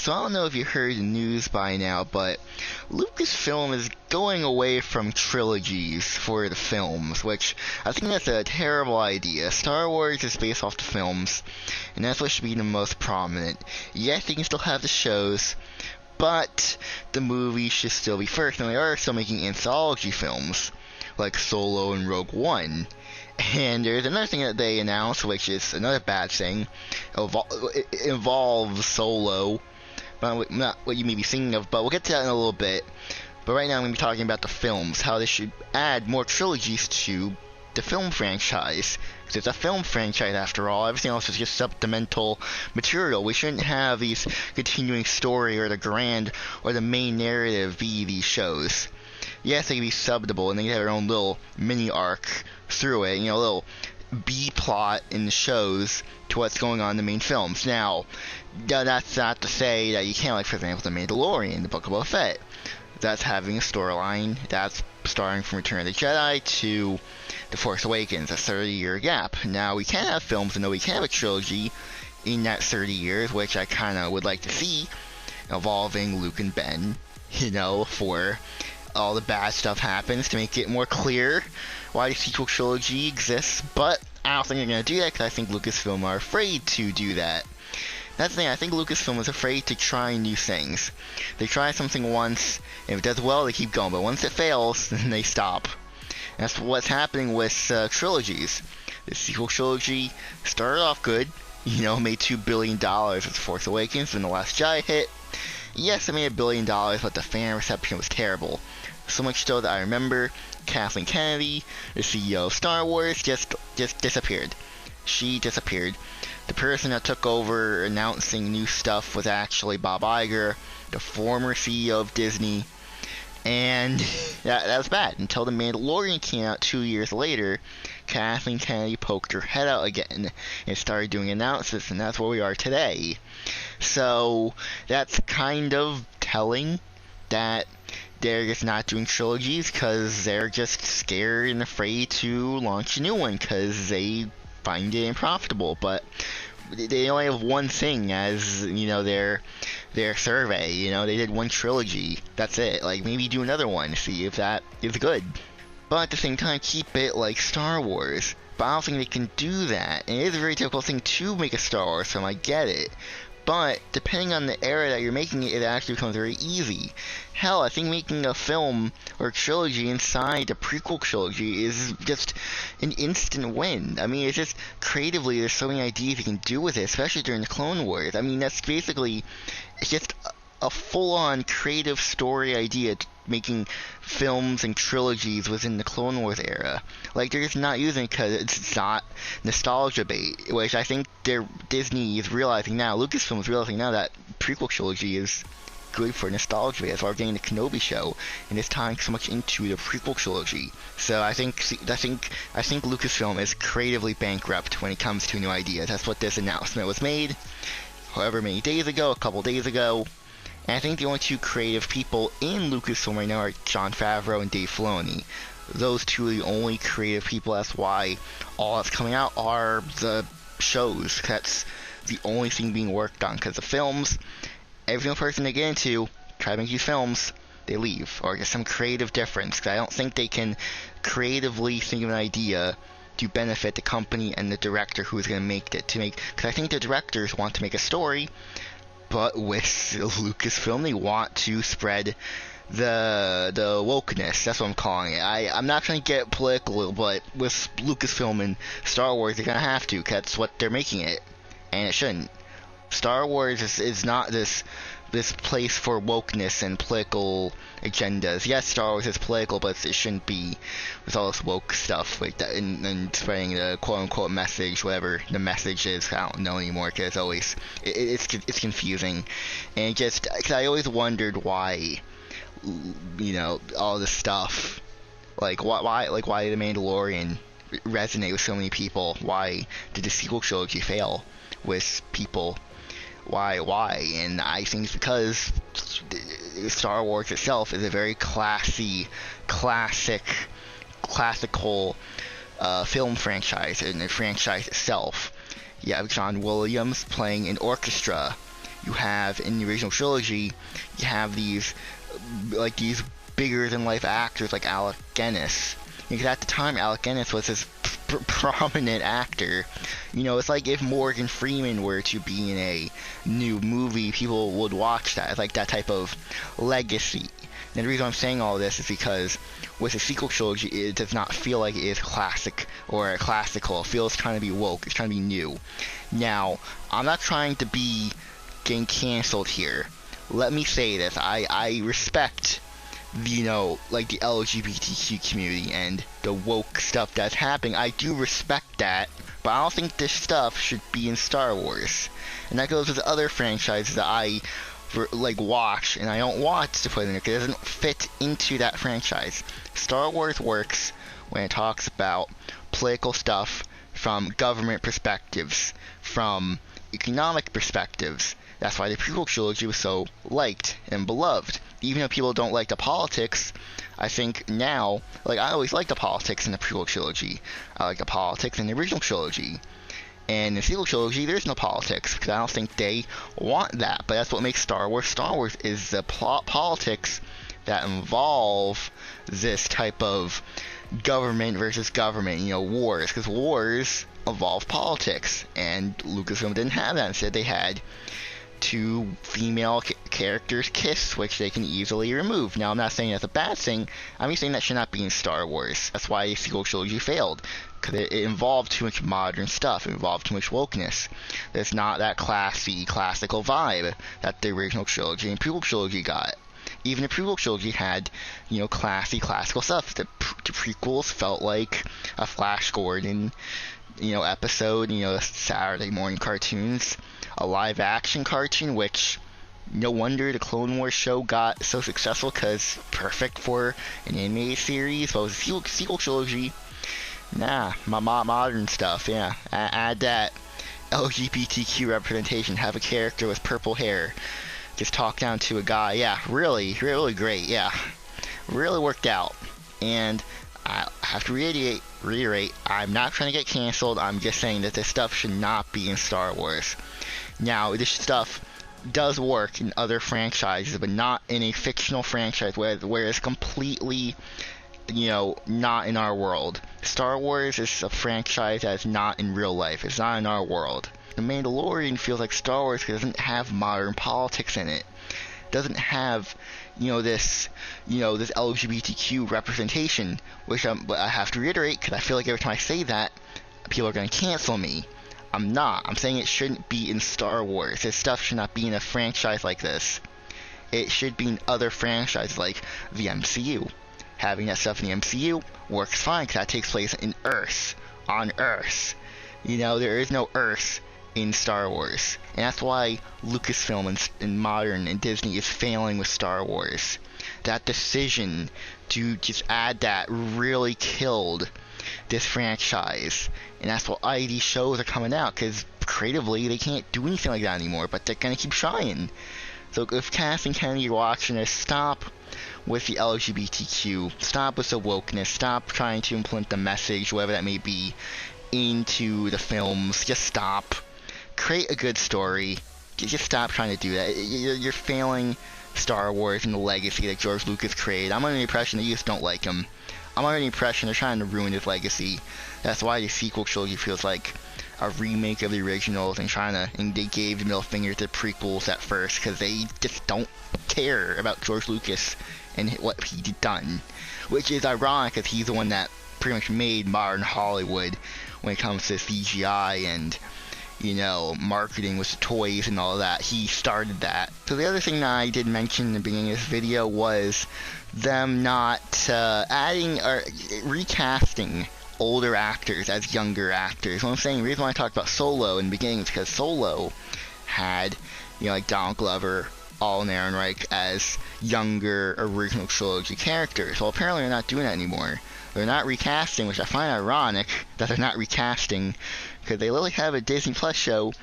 So I don't know if you heard the news by now, but Lucasfilm is going away from trilogies for the films, which I think that's a terrible idea. Star Wars is based off the films, and that's what should be the most prominent. Yes, they can still have the shows, but the movies should still be first, and they are still making anthology films, like Solo and Rogue One. And there's another thing that they announced, which is another bad thing. It involves Solo, but not what you may be thinking of, but we'll get to that in a little bit. But right now I'm going to be talking about the films, how they should add more trilogies to the film franchise. Because it's a film franchise after all, everything else is just supplemental material. We shouldn't have these continuing story or the grand or the main narrative be these shows. Yes, they can be subable and they can have their own little mini arc through it, a little B-plot in the shows to what's going on in the main films. Now, that's not to say that you can't, like, for example, The Mandalorian, The Book of Boba Fett. That's having a storyline that's starting from Return of the Jedi to The Force Awakens, a 30-year gap. Now, we can have films, and though we can have a trilogy in that 30 years, which I kind of would like to see, involving Luke and Ben, for all the bad stuff happens, to make it more clear why the sequel trilogy exists, but I don't think they're going to do that, because I think Lucasfilm are afraid to do that. That's the thing, I think Lucasfilm is afraid to try new things. They try something once, and if it does well, they keep going, but once it fails, then they stop. And that's what's happening with trilogies. The sequel trilogy started off good, made $2 billion with The Force Awakens when The Last Jedi hit. Yes, it made $1 billion, but the fan reception was terrible. So much so that I remember Kathleen Kennedy, the CEO of Star Wars, just disappeared. She disappeared. The person that took over announcing new stuff was actually Bob Iger, the former CEO of Disney, and that was bad. Until The Mandalorian came out 2 years later, Kathleen Kennedy poked her head out again and started doing announcements, and that's where we are today. So that's kind of telling that they're just not doing trilogies because they're just scared and afraid to launch a new one because they find it unprofitable. But they only have one thing as their survey. They did one trilogy. That's it. Like, maybe do another one, see if that is good. But at the same time, keep it like Star Wars. But I don't think they can do that. And it is a very difficult thing to make a Star Wars film. I get it. But depending on the era that you're making it, it actually becomes very easy. Hell, I think making a film or a trilogy inside a prequel trilogy is just an instant win. I mean, it's just creatively, there's so many ideas you can do with it, especially during the Clone Wars. I mean, that's basically, it's just a full-on creative story idea making films and trilogies within the Clone Wars era. Like, they're just not using it because it's not nostalgia bait, which I think Disney is realizing now, Lucasfilm is realizing now that prequel trilogy is good for nostalgia bait. That's why we're getting the Kenobi show, and it's tying so much into the prequel trilogy. So I think Lucasfilm is creatively bankrupt when it comes to new ideas. That's what this announcement was made, however many days ago, a couple days ago. And I think the only two creative people in Lucasfilm right now are Jon Favreau and Dave Filoni. Those two are the only creative people. That's why all that's coming out are the shows. That's the only thing being worked on. Because the films, every single person they get into, try to make these films, they leave. Or get some creative difference. Because I don't think they can creatively think of an idea to benefit the company and the director who's going to make it. Because I think the directors want to make a story, but with Lucasfilm, they want to spread the wokeness. That's what I'm calling it. I'm not trying to get political, but with Lucasfilm and Star Wars, they're going to have to, because that's what they're making it. And it shouldn't. Star Wars is not this place for wokeness and political agendas. Yes, Star Wars is political, but it shouldn't be with all this woke stuff like that, and spreading the quote-unquote message, whatever the message is. I don't know anymore, because it's confusing. And just, because I always wondered why, all this stuff, why did The Mandalorian resonate with so many people? Why did the sequel trilogy fail with people? Why? And I think it's because Star Wars itself is a very classical film franchise, and the franchise itself. You have John Williams playing an orchestra. you have in the original trilogy, you have these bigger than life actors like Alec Guinness. Because at the time, Alec Guinness was this prominent actor. You know, it's like if Morgan Freeman were to be in a new movie, people would watch that. It's like that type of legacy. And the reason I'm saying all this is because with the sequel trilogy, it does not feel like it is classic or classical. It feels trying to be woke. It's trying to be new. Now, I'm not trying to be getting canceled here. Let me say this. I respect, you know, like the LGBTQ community and the woke stuff that's happening. I do respect that, but I don't think this stuff should be in Star Wars. And that goes with other franchises that I watch and I don't want to put in it because it doesn't fit into that franchise. Star Wars works when it talks about political stuff from government perspectives, from economic perspectives. That's why the prequel trilogy was so liked and beloved. Even though people don't like the politics, I think now, like, I always liked the politics in the prequel trilogy. I like the politics in the original trilogy. And in the sequel trilogy, there's no politics, because I don't think they want that. But that's what makes Star Wars Star Wars, is the politics that involve this type of government versus government, you know, wars. Because wars involve politics, and Lucasfilm didn't have that. Instead, they had two female characters kiss, which they can easily remove. Now, I'm not saying that's a bad thing. I'm just saying that should not be in Star Wars. That's why the sequel trilogy failed, because it involved too much modern stuff. It involved too much wokeness. There's not that classy, classical vibe that the original trilogy and prequel trilogy got. Even the prequel trilogy had, you know, classy, classical stuff. The prequels felt like a Flash Gordon, you know, episode, you know, Saturday morning cartoons. A live-action cartoon, which no wonder the Clone Wars show got so successful, because perfect for an animated series. But with the sequel trilogy, nah, modern stuff, yeah. Add that LGBTQ representation, have a character with purple hair, just talk down to a guy, yeah, really, really great, yeah. Really worked out. And I have to reiterate, I'm not trying to get canceled, I'm just saying that this stuff should not be in Star Wars. Now, this stuff does work in other franchises, but not in a fictional franchise where it's completely, you know, not in our world. Star Wars is a franchise that's not in real life. It's not in our world. The Mandalorian feels like Star Wars because it doesn't have modern politics in it. It doesn't have, this LGBTQ representation, which I have to reiterate, because I feel like every time I say that, people are going to cancel me. I'm not. I'm saying it shouldn't be in Star Wars. This stuff should not be in a franchise like this. It should be in other franchises like the MCU. Having that stuff in the MCU works fine because that takes place in Earth. On Earth. You know, there is no Earth in Star Wars. And that's why Lucasfilm and modern and Disney is failing with Star Wars. That decision to just add that really killed this franchise. And that's why these shows are coming out, because creatively they can't do anything like that anymore, but they're going to keep trying. So if Cass and Kenny are watching this, stop with the LGBTQ, stop with the wokeness, stop trying to implement the message, whatever that may be, into the films. Just stop. Create a good story. Just stop trying to do that. You're failing Star Wars and the legacy that George Lucas created. I'm under the impression that you just don't like him. I'm under the impression they're trying to ruin his legacy. That's why the sequel trilogy feels like a remake of the originals and they gave the middle finger to the prequels at first because they just don't care about George Lucas and what he done. Which is ironic because he's the one that pretty much made modern Hollywood when it comes to CGI and, marketing with the toys and all that. He started that. So the other thing that I did mention in the beginning of this video was them not adding or recasting older actors as younger actors. What I'm saying, the reason why I talked about Solo in the beginning is because Solo had, like Donald Glover, Alden Ehrenreich as younger original trilogy characters. Well, apparently they're not doing that anymore. They're not recasting, which I find ironic that they're not recasting, because they literally have a Disney Plus show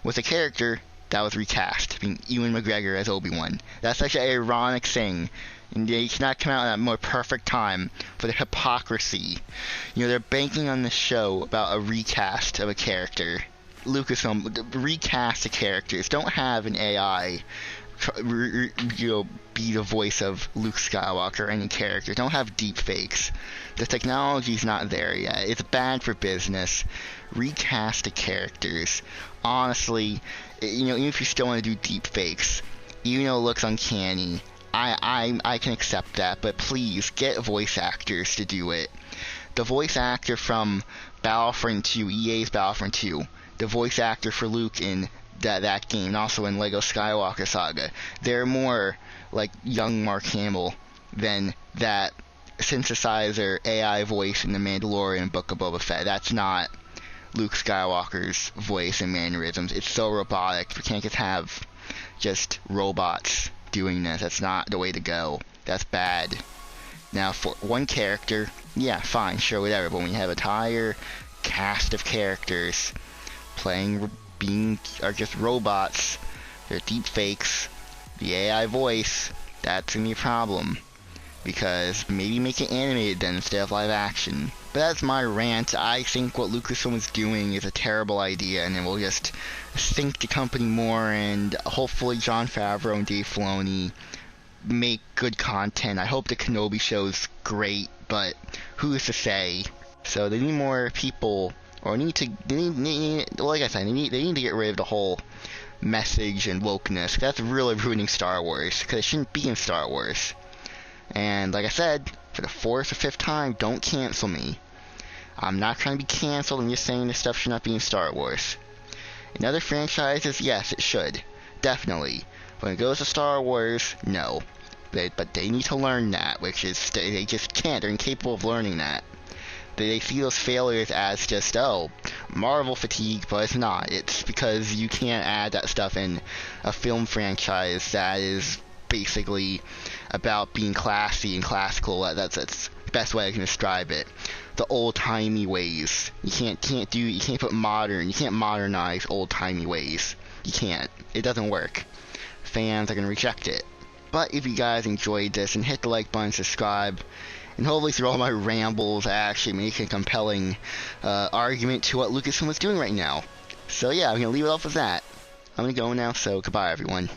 with a character that was recast, Ewan McGregor as Obi-Wan. That's such an ironic thing. And they cannot come out at a more perfect time for the hypocrisy. They're banking on the show about a recast of a character. Lucasfilm, recast the characters. Don't have an AI, be the voice of Luke Skywalker or any character. Don't have deep fakes. The technology's not there yet. It's bad for business. Recast the characters. Honestly, even if you still want to do deep fakes, even though it looks uncanny, I can accept that, but please get voice actors to do it. The voice actor from Battlefront 2, EA's Battlefront 2, the voice actor for Luke in that game, and also in Lego Skywalker Saga, they're more like young Mark Hamill than that synthesizer AI voice in The Mandalorian Book of Boba Fett. That's not Luke Skywalker's voice and mannerisms. It's so robotic. We can't just have just robots doing this. That's not the way to go. That's bad. Now, for one character, yeah, fine, sure, whatever. But when you have a entire cast of characters are just robots, they're deep fakes, the AI voice, that's gonna be a problem. Because maybe make it animated then instead of live action. But that's my rant. I think what Lucasfilm is doing is a terrible idea, and it will just sink the company more, and hopefully Jon Favreau and Dave Filoni make good content. I hope the Kenobi show's great, but who's to say? So they need more people, or like I said, they need to get rid of the whole message and wokeness. That's really ruining Star Wars, because it shouldn't be in Star Wars. And like I said, for the 4th or 5th time, don't cancel me. I'm not trying to be canceled, I'm just saying this stuff should not be in Star Wars. In other franchises, yes, it should. Definitely. When it goes to Star Wars, no. But they need to learn that, which is, they just can't. They're incapable of learning that. They see those failures as just, oh, Marvel fatigue, but it's not. It's because you can't add that stuff in a film franchise that is basically about being classy and classical. That's the best way I can describe it. The old-timey ways. You can't put modern, you can't modernize old-timey ways. You can't. It doesn't work. Fans are going to reject it. But if you guys enjoyed this, and hit the like button, subscribe, and hopefully through all my rambles I actually make a compelling argument to what Lucasfilm is doing right now. So yeah, I'm going to leave it off with that. I'm going to go now, so goodbye everyone.